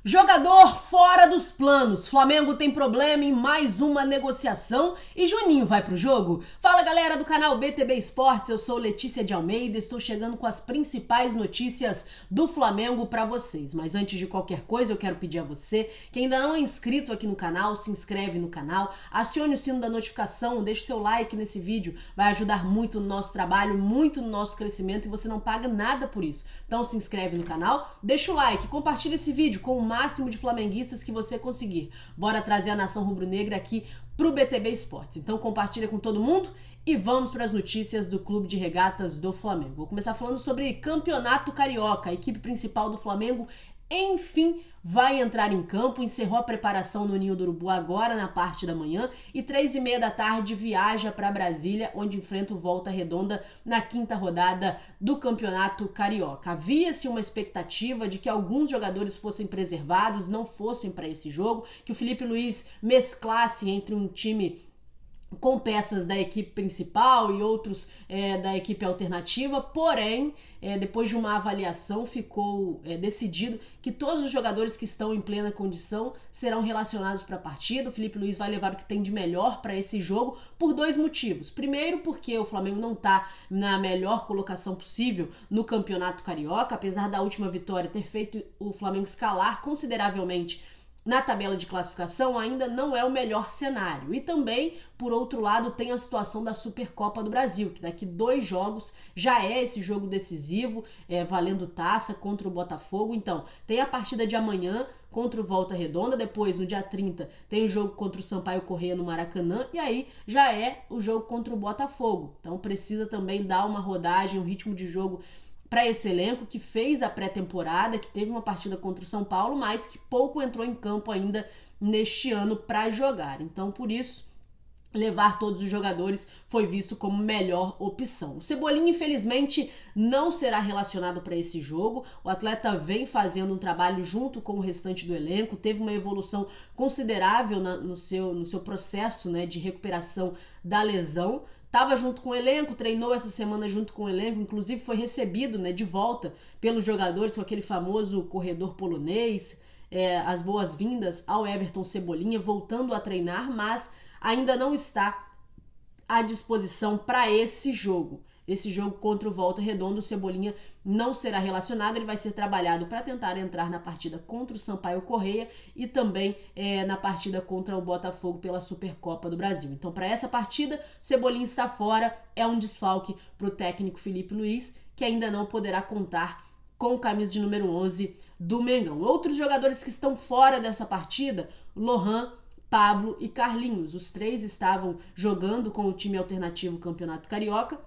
Jogador fora dos planos. Flamengo tem problema em mais uma negociação e Juninho vai pro jogo? Fala galera do canal BTB Esportes, eu sou Letícia de Almeida, estou chegando com as principais notícias do Flamengo para vocês. Mas antes de qualquer coisa, eu quero pedir a você que ainda não é inscrito aqui no canal, se inscreve no canal, acione o sino da notificação, deixe seu like nesse vídeo, vai ajudar muito no nosso trabalho, muito no nosso crescimento e você não paga nada por isso. Então se inscreve no canal, deixa o like, compartilha esse vídeo com o máximo de flamenguistas que você conseguir. Bora trazer a nação rubro-negra aqui pro BTB Esportes. Então compartilha com todo mundo e vamos para as notícias do Clube de Regatas do Flamengo. Vou começar falando sobre Campeonato Carioca. A equipe principal do Flamengo, enfim, vai entrar em campo, encerrou a preparação no Ninho do Urubu agora na parte da manhã e 3h30 da tarde viaja para Brasília, onde enfrenta o Volta Redonda na quinta rodada do Campeonato Carioca. Havia-se uma expectativa de que alguns jogadores fossem preservados, não fossem para esse jogo, que o Felipe Luiz mesclasse entre um time com peças da equipe principal e outros da equipe alternativa, porém, depois de uma avaliação, ficou decidido que todos os jogadores que estão em plena condição serão relacionados para a partida. O Felipe Luiz vai levar o que tem de melhor para esse jogo por dois motivos. Primeiro, porque o Flamengo não está na melhor colocação possível no Campeonato Carioca, apesar da última vitória ter feito o Flamengo escalar consideravelmente na tabela de classificação, ainda não é o melhor cenário. E também, por outro lado, tem a situação da Supercopa do Brasil, que daqui 2 jogos já é esse jogo decisivo, valendo taça contra o Botafogo. Então, tem a partida de amanhã contra o Volta Redonda, depois no dia 30 tem o jogo contra o Sampaio Corrêa no Maracanã, e aí já é o jogo contra o Botafogo. Então precisa também dar uma rodagem, um ritmo de jogo para esse elenco que fez a pré-temporada, que teve uma partida contra o São Paulo, mas que pouco entrou em campo ainda neste ano para jogar. Então, por isso, levar todos os jogadores foi visto como melhor opção. O Cebolinha, infelizmente, não será relacionado para esse jogo. O atleta vem fazendo um trabalho junto com o restante do elenco, teve uma evolução considerável no seu processo, né, de recuperação da lesão. Estava junto com o elenco, treinou essa semana junto com o elenco, inclusive foi recebido, né, de volta pelos jogadores com aquele famoso corredor polonês, as boas-vindas ao Everton Cebolinha, voltando a treinar, mas ainda não está à disposição para esse jogo. Esse jogo contra o Volta Redonda, o Cebolinha não será relacionado, ele vai ser trabalhado para tentar entrar na partida contra o Sampaio Corrêa e também na partida contra o Botafogo pela Supercopa do Brasil. Então, para essa partida, Cebolinha está fora, é um desfalque para o técnico Felipe Luiz, que ainda não poderá contar com o camisa de número 11 do Mengão. Outros jogadores que estão fora dessa partida, Lohan, Pablo e Carlinhos. Os 3 estavam jogando com o time alternativo Campeonato Carioca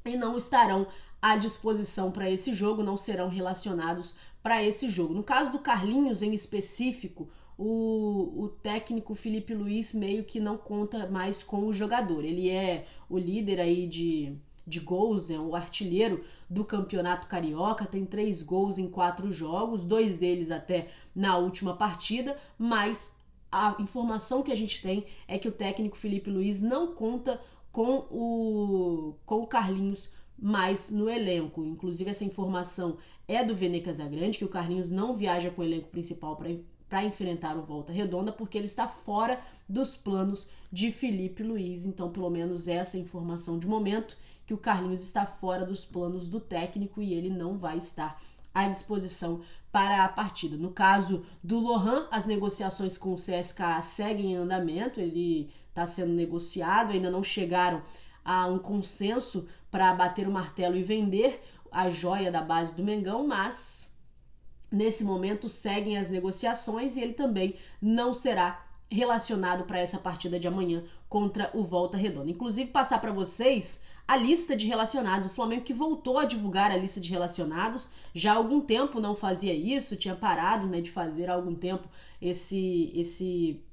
e não estarão à disposição para esse jogo, não serão relacionados para esse jogo. No caso do Carlinhos em específico, o técnico Felipe Luiz meio que não conta mais com o jogador. Ele é o líder aí de gols, é o artilheiro do Campeonato Carioca, tem 3 gols em 4 jogos, 2 deles até na última partida, mas a informação que a gente tem é que o técnico Felipe Luiz não conta com o Carlinhos mais no elenco. Inclusive essa informação é do Vene Casagrande, que o Carlinhos não viaja com o elenco principal para enfrentar o Volta Redonda, porque ele está fora dos planos de Felipe Luiz. Então, pelo menos essa informação de momento, que o Carlinhos está fora dos planos do técnico e ele não vai estar à disposição para a partida. No caso do Lohan, as negociações com o CSKA seguem em andamento, ele está sendo negociado, ainda não chegaram a um consenso para bater o martelo e vender a joia da base do Mengão, mas nesse momento seguem as negociações e ele também não será relacionado para essa partida de amanhã contra o Volta Redonda. Inclusive, passar para vocês a lista de relacionados. O Flamengo que voltou a divulgar a lista de relacionados, já há algum tempo não fazia isso, tinha parado, né, de fazer há algum tempo esse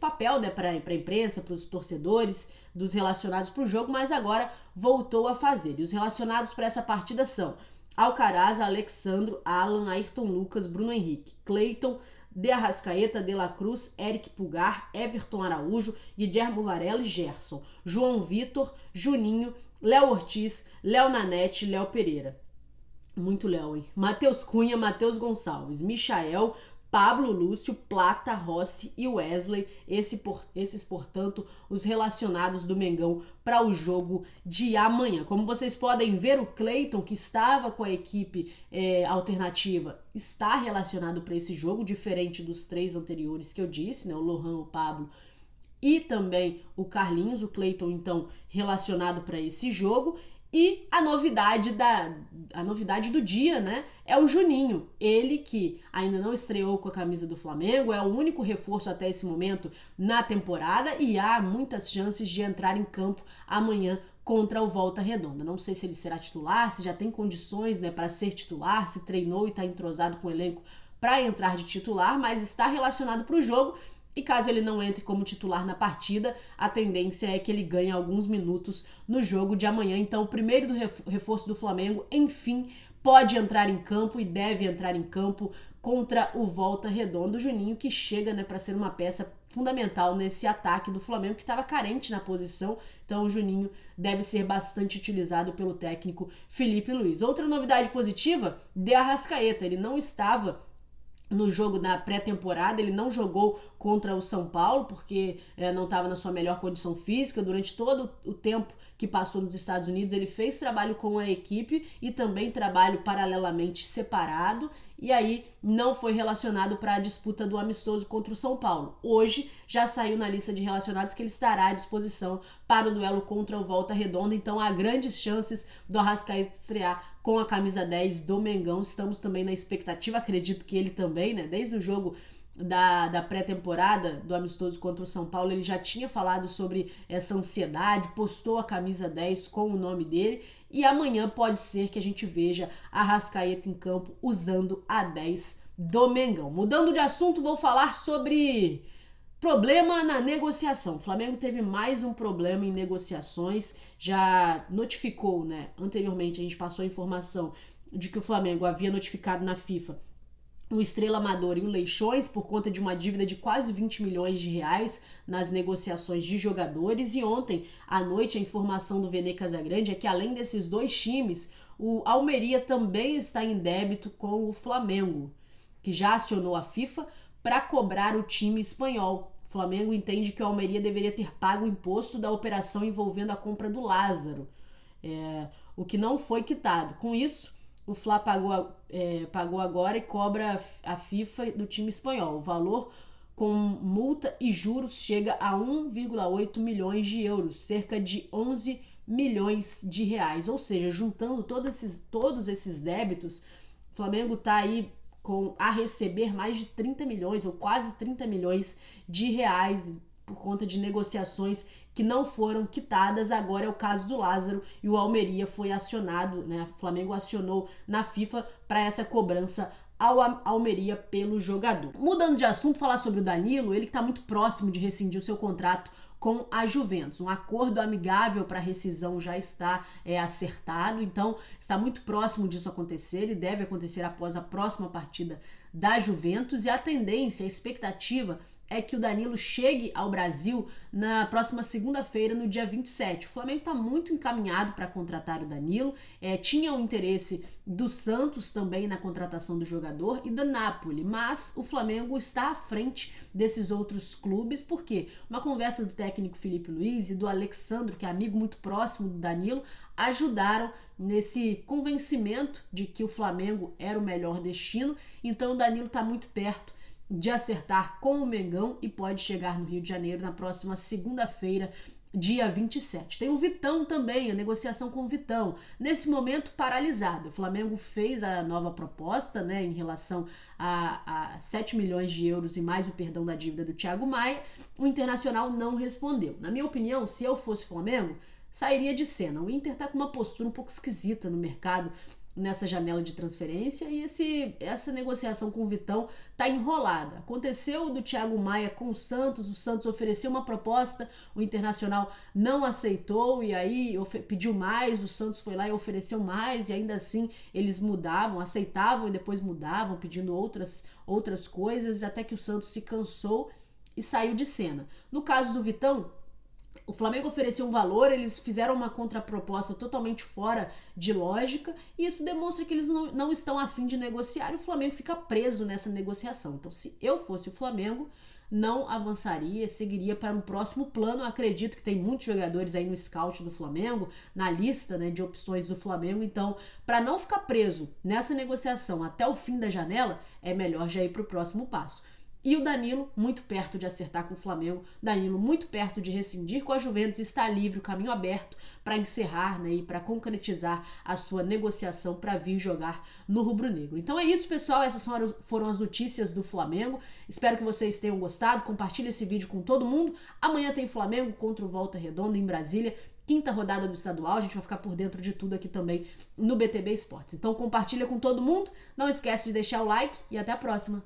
papel, né, para a imprensa, para os torcedores, dos relacionados para o jogo, mas agora voltou a fazer. E os relacionados para essa partida são Alcaraz, Alexandro, Alan, Ayrton Lucas, Bruno Henrique, Cleiton, De Arrascaeta, De La Cruz, Eric Pulgar, Everton Araújo, Guilherme Varela e Gerson, João Vitor, Juninho, Léo Ortiz, Léo Nanete e Léo Pereira. Muito Léo, hein? Matheus Cunha, Matheus Gonçalves, Michael, Pablo, Lúcio, Plata, Rossi e Wesley, esses, portanto, os relacionados do Mengão para o jogo de amanhã. Como vocês podem ver, o Cleiton, que estava com a equipe alternativa, está relacionado para esse jogo, diferente dos 3 anteriores que eu disse, né? O Lohan, o Pablo e também o Carlinhos. O Cleiton, então, relacionado para esse jogo. E a novidade do dia, né, é o Juninho. Ele que ainda não estreou com a camisa do Flamengo, é o único reforço até esse momento na temporada e há muitas chances de entrar em campo amanhã contra o Volta Redonda. Não sei se ele será titular, se já tem condições, né, para ser titular, se treinou e está entrosado com o elenco para entrar de titular, mas está relacionado para o jogo. E caso ele não entre como titular na partida, a tendência é que ele ganhe alguns minutos no jogo de amanhã. Então, o primeiro do reforço do Flamengo, enfim, pode entrar em campo e deve entrar em campo contra o Volta Redonda. O Juninho, que chega, né, para ser uma peça fundamental nesse ataque do Flamengo, que estava carente na posição. Então, o Juninho deve ser bastante utilizado pelo técnico Felipe Luiz. Outra novidade positiva, de Arrascaeta. Ele não estava no jogo da pré-temporada, ele não jogou contra o São Paulo, porque não estava na sua melhor condição física. Durante todo o tempo que passou nos Estados Unidos, ele fez trabalho com a equipe e também trabalho paralelamente separado, e aí não foi relacionado para a disputa do amistoso contra o São Paulo. Hoje já saiu na lista de relacionados que ele estará à disposição para o duelo contra o Volta Redonda, então há grandes chances do Arrascaeta estrear com a camisa 10 do Mengão. Estamos também na expectativa, acredito que ele também, né, desde o jogo da pré-temporada do amistoso contra o São Paulo, ele já tinha falado sobre essa ansiedade, postou a camisa 10 com o nome dele, e amanhã pode ser que a gente veja a Arrascaeta em campo usando a 10 do Mengão. Mudando de assunto, vou falar sobre problema na negociação. O Flamengo teve mais um problema em negociações, já notificou, né? Anteriormente a gente passou a informação de que o Flamengo havia notificado na FIFA o Estrela Amadora e o Leixões por conta de uma dívida de quase 20 milhões de reais nas negociações de jogadores. E ontem à noite a informação do Vene Casagrande é que, além desses 2 times, o Almeria também está em débito com o Flamengo, que já acionou a FIFA para cobrar o time espanhol. O Flamengo entende que o Almeria deveria ter pago o imposto da operação envolvendo a compra do Lázaro, o que não foi quitado. Com isso, o Fla pagou agora e cobra a FIFA do time espanhol. O valor com multa e juros chega a 1,8 milhões de euros, cerca de 11 milhões de reais. Ou seja, juntando todos esses débitos, o Flamengo está aí a receber mais de 30 milhões ou quase 30 milhões de reais por conta de negociações que não foram quitadas. Agora é o caso do Lázaro e o Almeria foi acionado, né? O Flamengo acionou na FIFA para essa cobrança ao Almeria pelo jogador. Mudando de assunto, falar sobre o Danilo, ele que está muito próximo de rescindir o seu contrato com a Juventus. Um acordo amigável para rescisão já está acertado, então está muito próximo disso acontecer. Ele deve acontecer após a próxima partida da Juventus, e a tendência, a expectativa é que o Danilo chegue ao Brasil na próxima segunda-feira, no dia 27. O Flamengo está muito encaminhado para contratar o Danilo, tinha o interesse do Santos também na contratação do jogador e da Napoli, mas o Flamengo está à frente desses outros clubes, porque uma conversa do técnico Felipe Luiz e do Alexandro, que é amigo muito próximo do Danilo, ajudaram nesse convencimento de que o Flamengo era o melhor destino. Então o Danilo está muito perto de acertar com o Mengão e pode chegar no Rio de Janeiro na próxima segunda-feira, dia 27. Tem o Vitão também, a negociação com o Vitão, nesse momento paralisada. O Flamengo fez a nova proposta, né, em relação a 7 milhões de euros e mais o perdão da dívida do Thiago Maia. O Internacional não respondeu. Na minha opinião, se eu fosse Flamengo, sairia de cena. O Inter tá com uma postura um pouco esquisita no mercado nessa janela de transferência, e essa negociação com o Vitão tá enrolada. Aconteceu o do Thiago Maia com o Santos ofereceu uma proposta, o Internacional não aceitou, e aí pediu mais, o Santos foi lá e ofereceu mais, e ainda assim eles mudavam, aceitavam e depois mudavam, pedindo outras coisas, até que o Santos se cansou e saiu de cena. No caso do Vitão, O Flamengo ofereceu um valor, eles fizeram uma contraproposta totalmente fora de lógica e isso demonstra que eles não estão a fim de negociar e o Flamengo fica preso nessa negociação. Então, se eu fosse o Flamengo, não avançaria, seguiria para um próximo plano. Eu acredito que tem muitos jogadores aí no scout do Flamengo, na lista, né, de opções do Flamengo. Então, para não ficar preso nessa negociação até o fim da janela, é melhor já ir para o próximo passo. E o Danilo, muito perto de acertar com o Flamengo, Danilo muito perto de rescindir com a Juventus, está livre, o caminho aberto para encerrar, né, e para concretizar a sua negociação para vir jogar no rubro-negro. Então é isso, pessoal, essas foram as notícias do Flamengo. Espero que vocês tenham gostado, compartilhe esse vídeo com todo mundo. Amanhã tem Flamengo contra o Volta Redonda em Brasília, quinta rodada do estadual, a gente vai ficar por dentro de tudo aqui também no BTB Esportes. Então compartilha com todo mundo, não esquece de deixar o like e até a próxima.